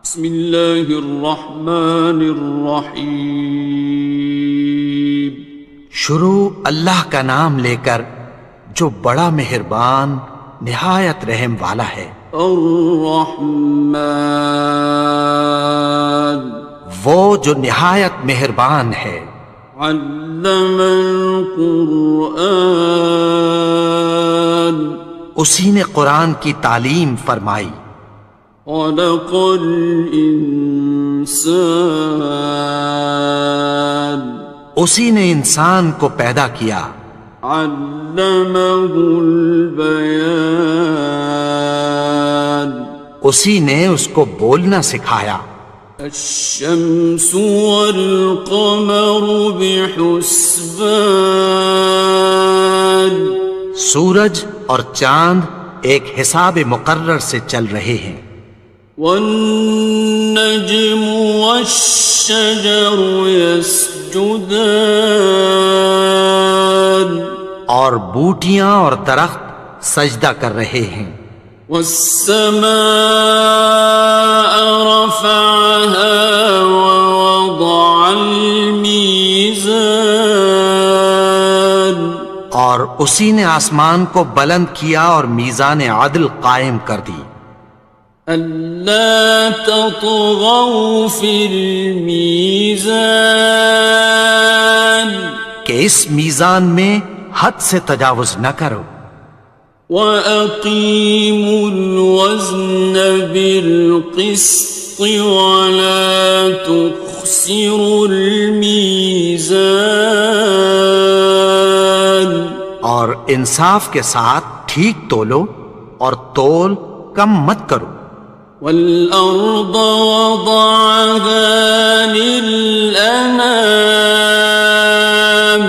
بسم اللہ الرحمن الرحیم۔ شروع اللہ کا نام لے کر جو بڑا مہربان نہایت رحم والا ہے۔ الرحمن، وہ جو نہایت مہربان ہے۔ علم القرآن، اسی نے قرآن کی تعلیم فرمائی۔ خلق الانسان، اسی نے انسان کو پیدا کیا۔ علمہ البیان، اسی نے اس کو بولنا سکھایا۔ الشمس والقمر بحسبان، سورج اور چاند ایک حساب مقرر سے چل رہے ہیں۔ والنجم والشجر يسجدان، اور بوٹیاں اور درخت سجدہ کر رہے ہیں۔ والسماء رفعها ووضع الميزان، اور اسی نے آسمان کو بلند کیا اور میزان عدل قائم کر دی۔ ألا تطغوا في الميزان، کہ اس میزان میں حد سے تجاوز نہ کرو۔ وَأَقِيمُوا الْوَزْنَ بِالْقِسْطِ وَلَا تُخْسِرُوا الْمِيزَانَ، اور انصاف کے ساتھ ٹھیک تولو اور تول کم مت کرو۔ وَالْأَرْضَ وَضَعَهَا لِلْأَنَامِ،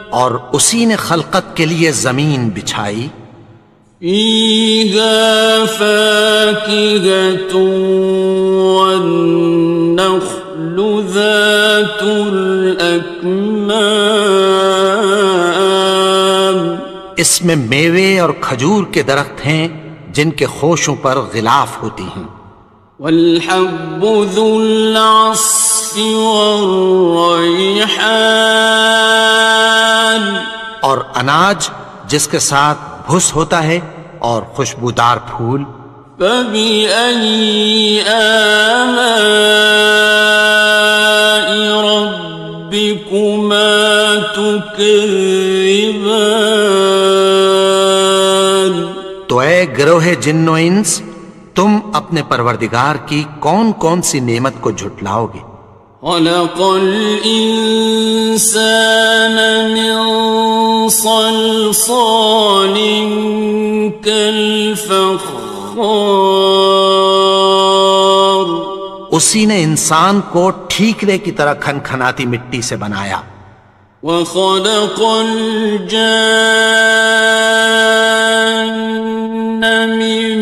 اور اسی نے خلقت کے لیے زمین بچھائی۔ فِيهَا فَاكِهَةٌ وَالنَّخْلُ ذَاتُ الْأَكْمَامِ، اس میں میوے اور کھجور کے درخت ہیں جن کے خوشوں پر غلاف ہوتی ہیں۔ وَالْحَبُّ ذُو الْعَصْفِ وَالرَّيْحَانِ، اور اناج جس کے ساتھ بھس ہوتا ہے اور خوشبودار پھول۔ فَبِأَيِّ آلَاءِ رَبِّكُمَا تُكَذِّبَانِ، تو اے گروہ جن و انس، تم اپنے پروردگار کی کون کون سی نعمت کو جھٹلاؤ گے؟ خَلَقَ الْإِنسَانَ مِنْ صَلْصَالٍ كَالْفَخَّارِ، اسی نے انسان کو ٹھیکرے کی طرح کھنکھناتی مٹی سے بنایا۔ وَخَلَقَ الْجَانَّ مِن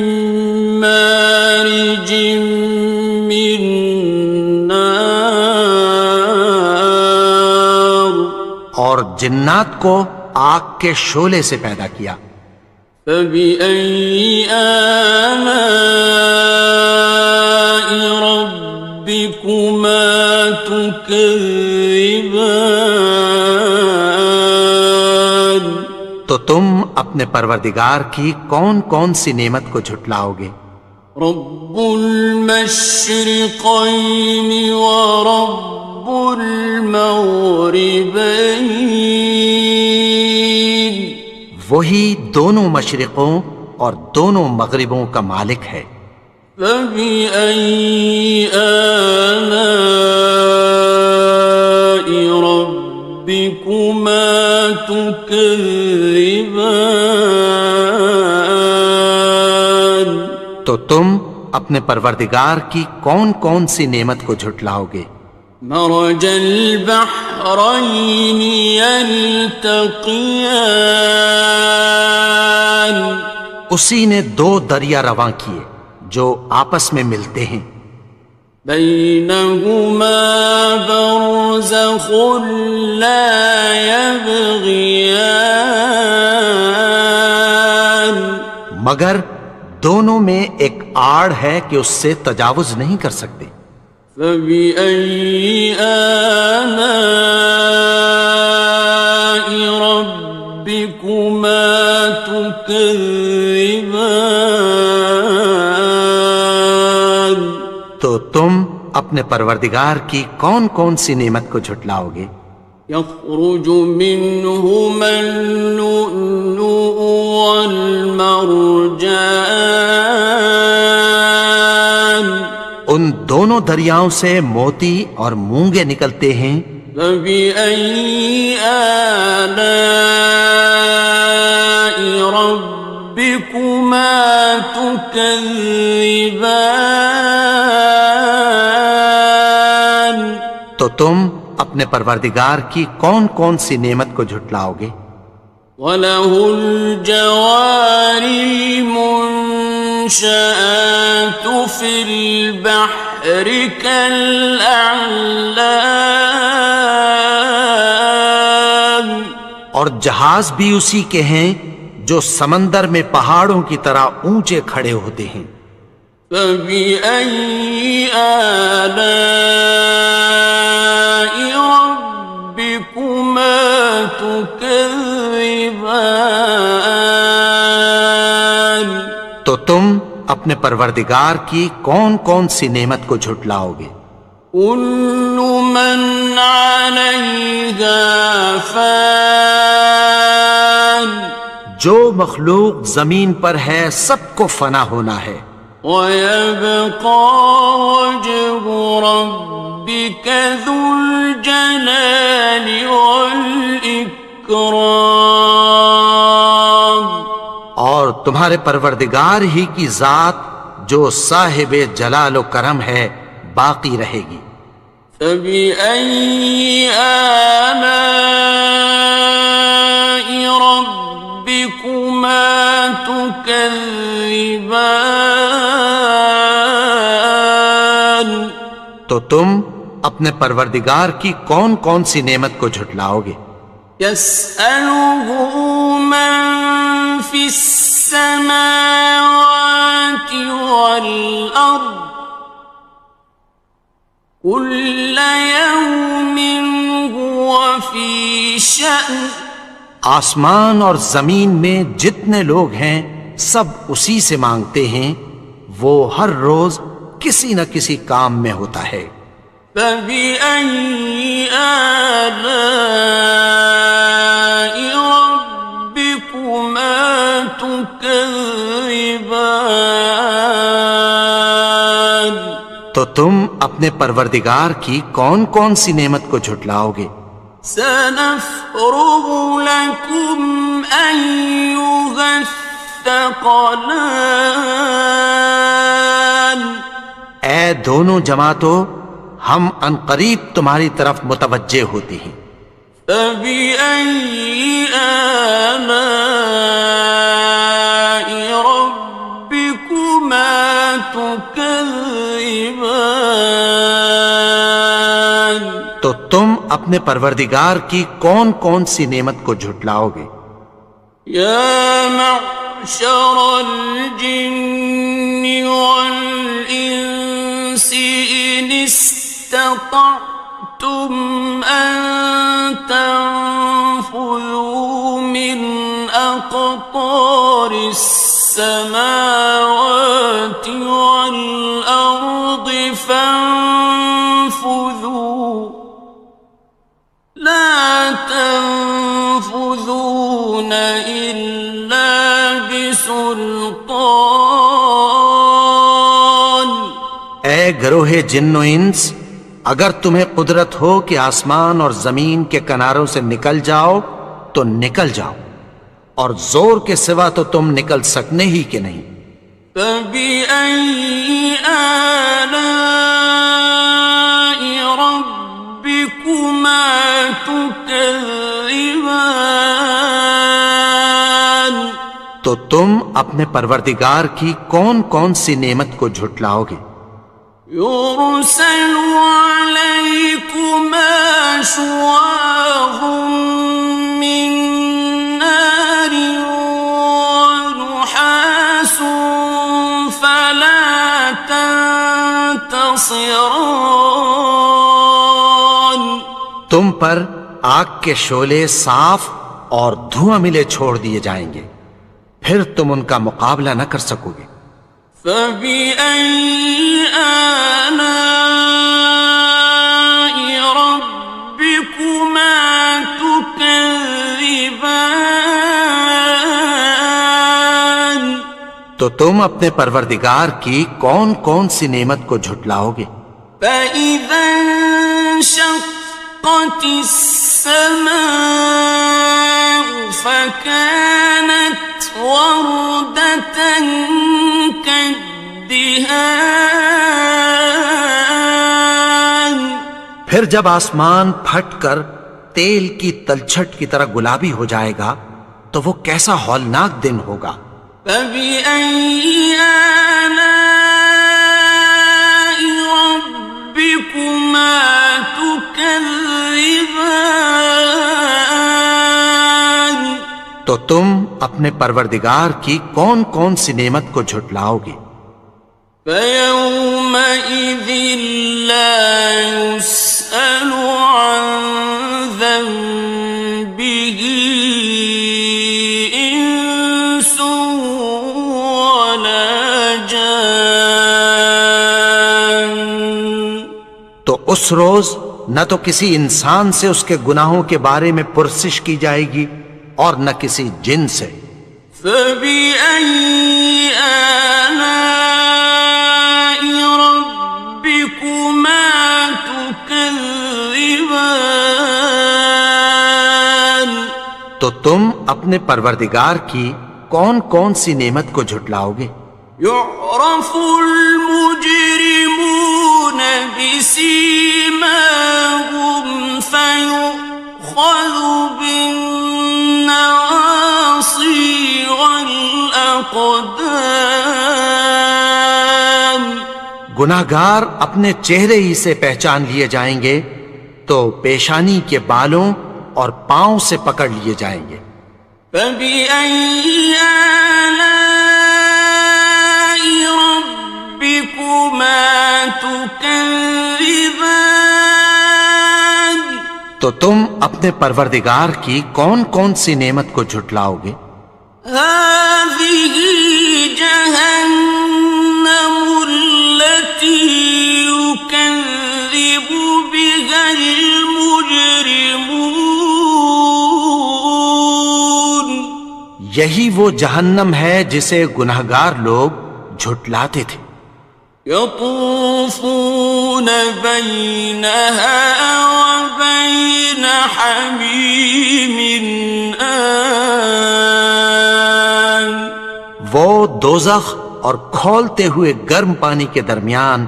مَّارِجٍ مِّن نَّارٍ، اور جنات کو آگ کے شعلے سے پیدا کیا۔ فَبِأَيِّ آلَاءِ رَبِّكُمَا تُكَذِّبَانِ، تو تم اپنے پروردگار کی کون کون سی نعمت کو جھٹلاؤ گے؟ رب المشرقین ورب المغربین، وہی دونوں مشرقوں اور دونوں مغربوں کا مالک ہے۔ فَبِأَيِّ آلَاءِ رَبِّكُمَا تُكَذِّبَانِ، تو تم اپنے پروردگار کی کون کون سی نعمت کو جھٹلاؤ گے؟ مرج البحرین یلتقیان، اسی نے دو دریا رواں کیے جو آپس میں ملتے ہیں۔ بینہما برزخ لا یبغیان، مگر دونوں میں ایک آڑ ہے کہ اس سے تجاوز نہیں کر سکتے۔ فبأي آلاء ربكما تكذبان؟ تو تم اپنے پروردگار کی کون کون سی نعمت کو جھٹلاؤ گے؟ يخرج منهما اللؤلؤ والمرجان ان دونوں دریاؤں سے موتی اور مونگے نکلتے ہیں۔ فبأي آلاء ربكما تكذبان؟ تو تم اپنے پروردگار کی کون کون سی نعمت کو جھٹلاؤ گے؟ وَلَهُ الْجَوَارِ الْمُنشَآتُ فِي الْبَحْرِ كَالْأَعْلَامِ، اور جہاز بھی اسی کے ہیں جو سمندر میں پہاڑوں کی طرح اونچے کھڑے ہوتے ہیں۔ فَبِأَيِّ آلَاءِ رَبِّكُمَا تُكَذِّبَانِ؟ تو تم اپنے پروردگار کی کون کون سی نعمت کو جھٹلاؤ گے؟ كُلُّ مَنْ عَلَيْهَا فَانٍ، جو مخلوق زمین پر ہے سب کو فنا ہونا ہے۔ وَيَبْقَى وَجْهُ رَبِّكَ ذُو الْجَلَالِ وَالْإِكْرَامِ، اور تمہارے پروردگار ہی کی ذات جو صاحب جلال و کرم ہے باقی رہے گی۔ فَبِأَيِّ آلَاءِ رَبِّكُمَا تُكَذِّبَانِ؟ تو تم اپنے پروردگار کی کون کون سی نعمت کو جھٹلاؤ گے؟ يَسْأَلُهُ مَن فِي السَّمَاوَاتِ وَالْأَرْضِ كُلَّ يَوْمٍ هُوَ فِي شَأْنٍ، آسمان اور زمین میں جتنے لوگ ہیں سب اسی سے مانگتے ہیں، وہ ہر روز کسی نہ کسی کام میں ہوتا ہے۔ فَبِأَيِّ آلَاءِ رَبِّكُمَا تُكَذِّبَانِ؟ تو تم اپنے پروردگار کی کون کون سی نعمت کو جھٹلاؤ گے؟ سَنَفْرُغُ لَكُمْ أَيُّهَ الثَّقَلَانِ، اے دونوں جماعتوں، ہم عنقریب تمہاری طرف متوجہ ہوتے ہیں۔ فَبِأَيِّ آلَاءِ رَبِّكُمَا تُكَذِّبَانِ؟ تو تم اپنے پروردگار کی کون کون سی نعمت کو جھٹلاؤ گے؟ يَا مَعْشَرَ الْجِنِّ وَالْإِنسِ إِنِ اسْتَطَعْتُمْ أَن تَنفُذُوا مِنْ أَقْطَارِ السَّمَاوَاتِ وَالْأَرْضِ فَانفُذُوا لَا تَنفُذُونَ إِلَّا بِسُلْطَانٍ۔ اے گروہ جن و انس، اگر تمہیں قدرت ہو کہ آسمان اور زمین کے کناروں سے نکل جاؤ تو نکل جاؤ، اور زور کے سوا تو تم نکل سکنے ہی کہ نہیں۔ فَبِأَيِّ آلَاءِ رَبِّكُمَا تُكَذِّبَانِ؟ تو تم اپنے پروردگار کی کون کون سی نعمت کو جھٹلاؤ گے؟ يُرْسَلُ عَلَيْكُمَا شُوَاظٌ مِّن نَّارٍ وَنُحَاسٌ فَلَا تنتصران تم پر آگ کے شعلے صاف اور دھواں ملے چھوڑ دیے جائیں گے، پھر تم ان کا مقابلہ نہ کر سکو گے۔ فبأي آلاء ربكما تكذبان تو تم اپنے پروردگار کی کون کون سی نعمت کو جھٹلاؤ گے؟ فإذا انشقت السماء فكانت وردة كالدهان پھر جب آسمان پھٹ کر تیل کی تلچھٹ کی طرح گلابی ہو جائے گا تو وہ کیسا ہولناک دن ہوگا۔ فبأي آلاء ربكما تكذبان تو تم اپنے پروردگار کی کون کون سی نعمت کو جھٹلاؤ گے؟ فيومئذ لا يسأل عن ذنبه إنس ولا جان تو اس روز نہ تو کسی انسان سے اس کے گناہوں کے بارے میں پرسش کی جائے گی اور نہ کسی جن سے۔ فبأي آلاء ربكما تكذبان تو تم اپنے پروردگار کی کون کون سی نعمت کو جھٹلاؤ گے؟ يعرف المجرمون بسيماهم فيؤخذ بالنواصي والأقدام گناہگار اپنے چہرے ہی سے پہچان لیے جائیں گے تو پیشانی کے بالوں اور پاؤں سے پکڑ لیے جائیں گے۔ فبأي آلاء ربكما تكذبان تو تم اپنے پروردگار کی کون کون سی نعمت کو جھٹلاؤ گے؟ هذه جهنم التي يكذب بها المجرمون یہی وہ جہنم ہے جسے گناہگار لوگ جھٹلاتے تھے۔ يطوفون بينها وبين حميم آن وہ دوزخ اور کھولتے ہوئے گرم پانی کے درمیان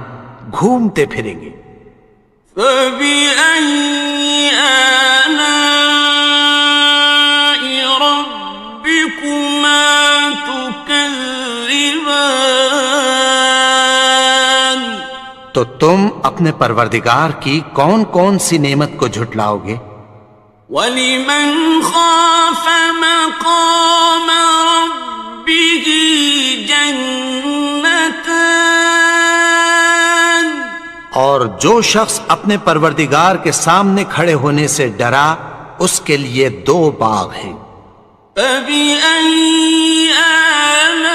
گھومتے پھریں گے۔ فبأي آلاء ربكما تكذبان تو تم اپنے پروردگار کی کون کون سی نعمت کو جھٹلاؤ گے؟ وَلِمَنْ خَافَ مَقَامَ رَبِّهِ جَنَّتَانِ اور جو شخص اپنے پروردگار کے سامنے کھڑے ہونے سے ڈرا اس کے لیے دو باغ ہیں۔ فَبِأَيِّ آلَاءِ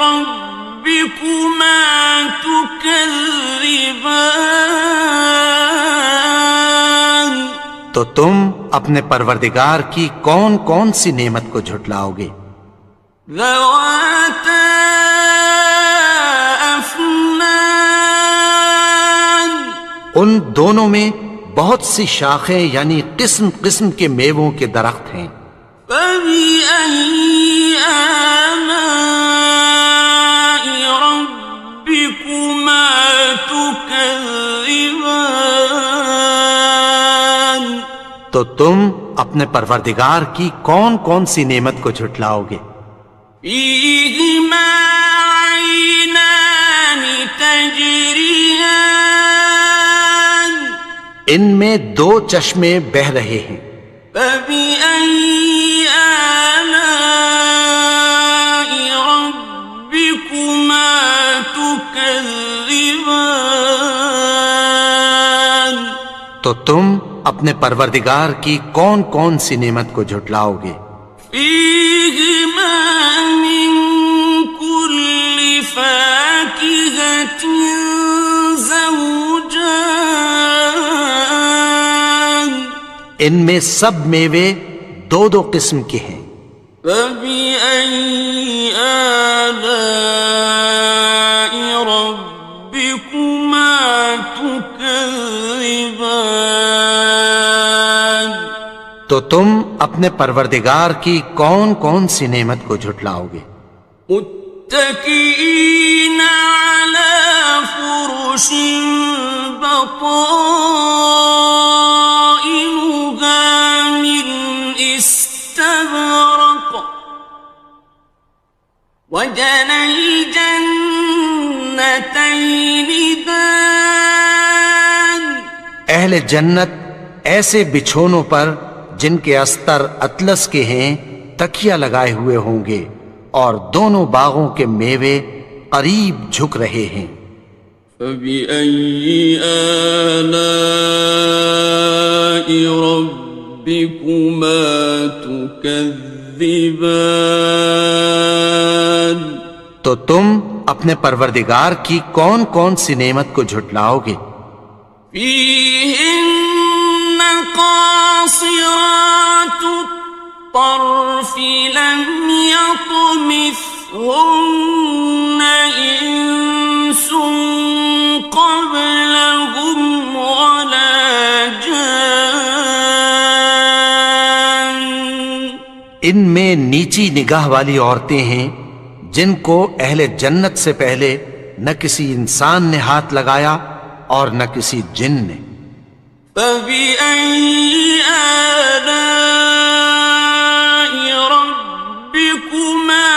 رَبِّكُمَا تُكَذِّبَانِ تو تم اپنے پروردگار کی کون کون سی نعمت کو جھٹلاؤ گے؟ ذَوَاتَا أَفْنَانٍ ان دونوں میں بہت سی شاخیں یعنی قسم قسم کے میووں کے درخت ہیں۔ فَبِأَيِّ آلَاءِ رَبِّكُمَا تُكَذِّبَانِ تو تم اپنے پروردگار کی کون کون سی نعمت کو جھٹلاؤ گے؟ فِيهِمَا عَيْنَانِ تَجْرِيَانِ ان میں دو چشمے بہہ رہے ہیں۔ فَبِأَيِّ آلَاءِ رَبِّكُمَا تُكَذِّبَانِ تو تم اپنے پروردگار کی کون کون سی نعمت کو جھٹلاؤ گے؟ فيهما من كل فاكهة زوجان ان میں سب میوے دو دو قسم کے ہیں۔ فبأي آلاء ربكما تكذبان تو تم اپنے پروردگار کی کون کون سی نعمت کو جھٹلاؤ گے؟ متكئين على فرش بطائنها من استبرق وجنى الجنتين دان اہل جنت ایسے بچھونوں پر جن کے استر اطلس کے ہیں تکیہ لگائے ہوئے ہوں گے، اور دونوں باغوں کے میوے قریب جھک رہے ہیں۔ فبأي آلاء ربكما تكذبان تو تم اپنے پروردگار کی کون کون سی نعمت کو جھٹلاؤ گے؟ فيهن قاصرات الطرف لم يطمثهن إنس قبلهم ولا جان ان میں نیچی نگاہ والی عورتیں ہیں جن کو اہل جنت سے پہلے نہ کسی انسان نے ہاتھ لگایا اور نہ کسی جن نے۔ فبأي آلاء ربكما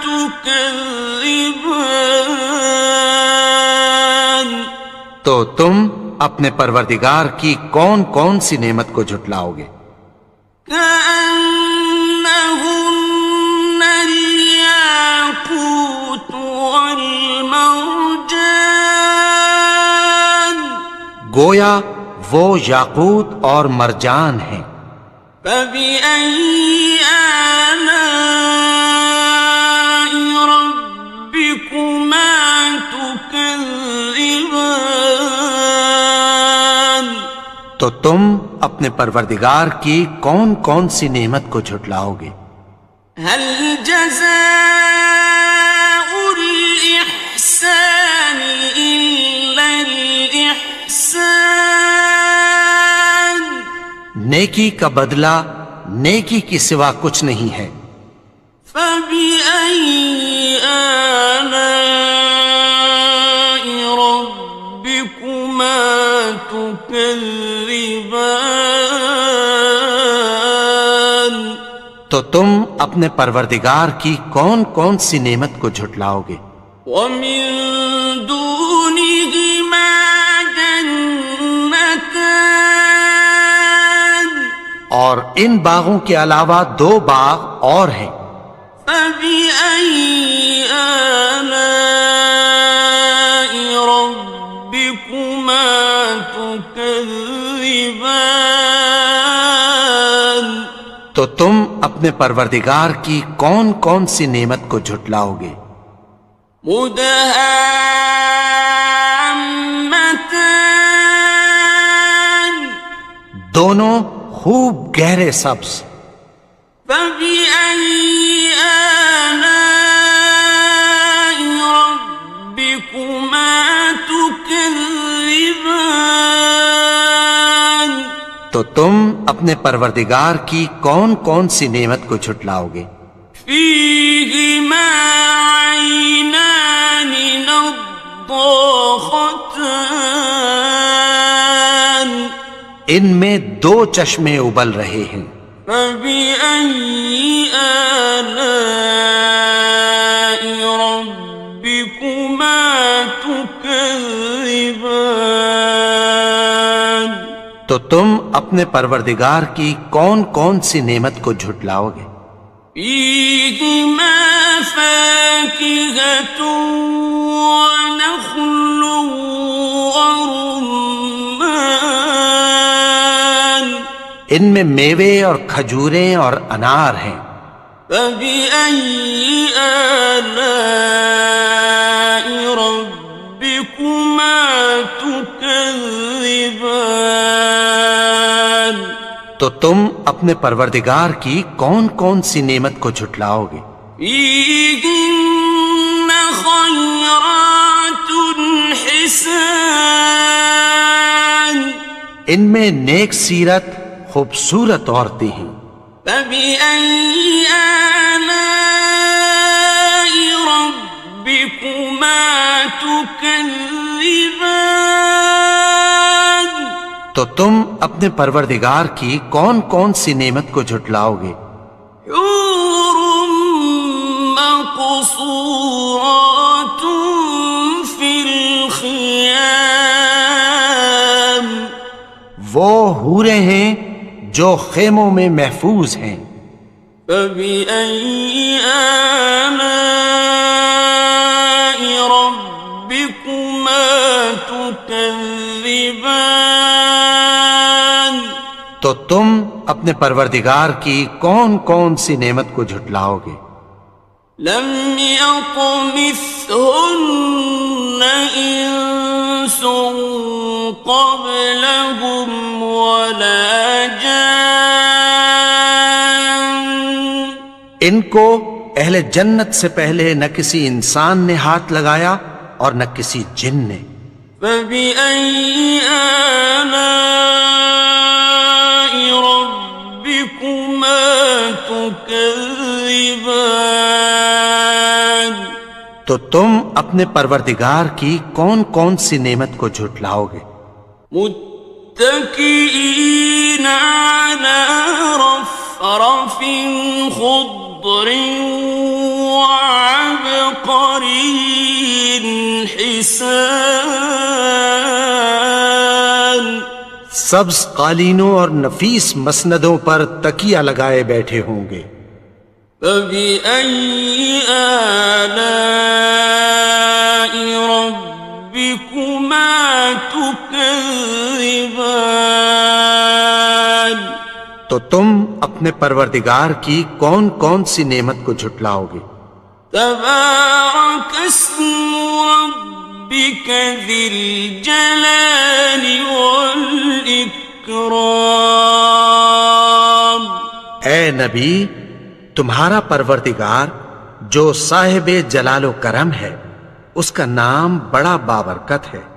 تكذبان تو تم اپنے پروردگار کی کون کون سی نعمت کو جھٹلاؤ گے؟ كأنهن الياقوت والمرجان گویا وہ یاقوت اور مرجان ہیں۔ فبأي آلاء ربكما تكذبان تو تم اپنے پروردگار کی کون کون سی نعمت کو جھٹلاؤ گے؟ هل جزاء الإحسان إلا الإحسان نیکی کا بدلہ نیکی کی سوا کچھ نہیں ہے۔ فبأي آلاء ربكما تكذبان تو تم اپنے پروردگار کی کون کون سی نعمت کو جھٹلاؤ گے؟ ومن دونهما جنتان اور ان باغوں کے علاوہ دو باغ اور ہیں۔ فبأي آلاء ربكما تكذبان تو تم اپنے پروردگار کی کون کون سی نعمت کو جھٹلاؤ گے؟ مدهامتان دونوں خوب گہرے سبز۔ فبأي آلاء ربكما تكذبان تو تم اپنے پروردگار کی کون کون سی نعمت کو جھٹلاؤ گے؟ فيهما عينان نضاختان ان میں دو چشمے ابل رہے ہیں۔ فبأي آلاء ربكما تكذبان تو تم اپنے پروردگار کی کون کون سی نعمت کو جھٹلاؤ گے؟ فيهما فاكهة ونخل ورمان ان میں میوے اور کھجوریں اور انار ہیں۔ فبأي آلاء ربكما تكذبان؟ تو تم اپنے پروردگار کی کون کون سی نعمت کو جھٹلاؤ گے؟ فيهن خيرات حسان، ان میں نیک سیرت خوبصورت عورتیں ہیں۔ فبأي آلاء ربكما تكذبان؟ تو تم اپنے پروردگار کی کون کون سی نعمت کو جھٹلاؤ گے؟ حور مقصورات في الخيام، وہ حوریں ہیں جو خیموں میں محفوظ ہیں۔ فبأي آلاء ربكما تكذبان؟ تو تم اپنے پروردگار کی کون کون سی نعمت کو جھٹلاؤ گے؟ لم يطمثهن إنس قبلهم ولا جان، ان کو اہل جنت سے پہلے نہ کسی انسان نے ہاتھ لگایا اور نہ کسی جن نے۔ فبأي آلاء ربكما تكذبان؟ تو تم اپنے پروردگار کی کون کون سی نعمت کو جھٹلاؤ گے؟ متكئين على رفرف خضر وعبقري حسان، سبز قالینوں اور نفیس مسندوں پر تکیہ لگائے بیٹھے ہوں گے۔ فبأي آلاء ربكما تكذبان؟ تو تم اپنے پروردگار کی کون کون سی نعمت کو جھٹلاؤ گے؟ تبارك اسم ربك ذي الجلال والإكرام۔ اے نبی، تمہارا پروردگار جو صاحب جلال و کرم ہے، اس کا نام بڑا بابرکت ہے۔